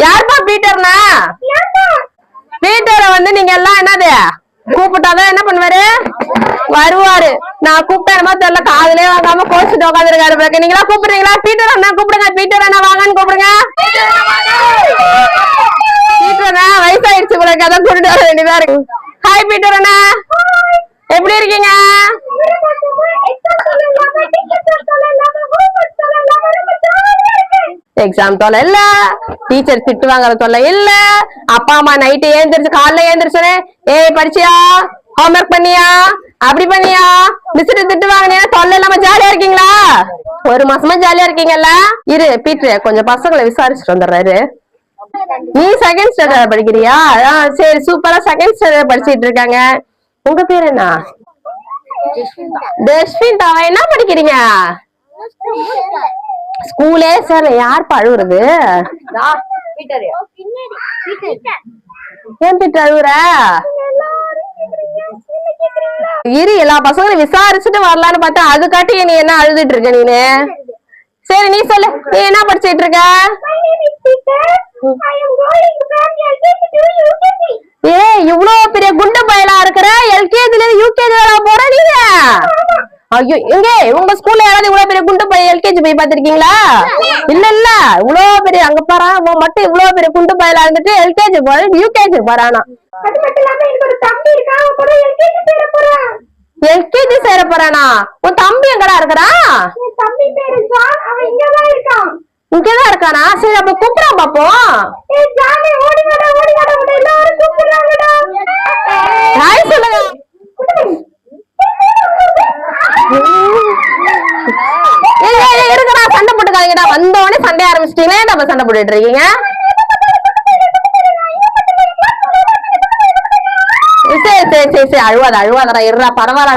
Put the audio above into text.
யாருப்பா பீட்டர்னா? பீட்டரை வந்து நீங்க எல்லாம் என்னது கூப்பிட்டாதான் என்ன பண்ணுவாரு? வருவாரு. நான் கூப்பிட்டேன் தெரியல, காதுலயே வாங்காம கோச்சிட்டு உட்காந்துருக்காரு. நீங்களா கூப்பிடுறீங்களா? பீட்டர் அண்ணா கூப்பிடுங்க, பீட்டர் அண்ணா வாங்கன்னு கூப்பிடுங்க. பீட்டர் அண்ணா வயசாயிடுச்சு உங்களுக்கு, அதான் கூட்டிட்டு வர வேண்டியதா இருக்கு. ஹாய் பீட்டர் அண்ணா, எப்படி இருக்கீங்க? எக்ஸாம் தொலை இல்ல, டீச்சர் திட்டு வாங்குற தொல்லை இல்ல, அப்பா அம்மா நைட்டு ஏந்திரிச்சு காலைல ஏந்திரிச்சோன்னே ஏய் படிச்சியா, ஹோம்ஒர்க் பண்ணியா, அப்படி பண்ணியா, மிஸ் திட்டு வாங்கினியா, தொல்லை இல்லாம ஜாலியா இருக்கீங்களா? ஒரு மாசமா ஜாலியா இருக்கீங்கல்ல? இரு பீட்டர் கொஞ்சம் பசங்களை விசாரிச்சுட்டு வந்துடுறாரு. நீ செகண்ட் ஸ்டாண்டர்ட் படிக்கிறியா? சரி சூப்பரா செகண்ட் ஸ்டாண்டர்ட் படிச்சிட்டு இருக்காங்க. உங்க பேர் என்ன? டெஸ்வின்டா. என்ன படிக்கிறீங்க? ஸ்கூலே சார். யார் அழுவுறது? ஏன் பீட்டர் அழுவுற? இரு எல்லா பசங்களும் விசாரிச்சுட்டு வரலான்னு பார்த்தா அதுக்காட்டி நீ என்ன அழுதுட்டு இருக்க நீனு? சரி நீ சொல்லு, நீ என்ன படிச்சிட்டு இருக்க? ஏ இவ்வளவு பெரிய குண்டு பயலா இருக்கிற, எல்கேஜில இருந்து யூகேஜி வர போற நீங்க? ஐயோ எங்க உங்க ஸ்கூல்ல யாராவது இவ்வளவு பெரிய குண்டு பைய எல்கேஜி போய் பாத்திருக்கீங்களா? இல்ல இல்ல, இவ்வளவு பெரிய அங்க பாரா மட்டும் இவ்வளவு பெரிய குண்டு பையலா இருந்துட்டு எல்கேஜி போற யூகேஜி போறானா? எல்கேஜி சேர போறானா? உன் தம்பி எங்கடா இருக்கிறான்? இங்கதான் இருக்கானா? சரி அப்ப கூப்பிடாம பாப்போம். ஹாய் சொல்லுங்க. இருக்குடா, சண்டை போட்டுக்காதீங்கடா. வந்தோடனே சண்டை ஆரம்பிச்சிட்டீங்களே, நம்ம சண்டை போட்டுட்டு இருக்கீங்க. சரி சரி சரி சரி, அழுவாதடா இருடா, பரவாயில்லடா.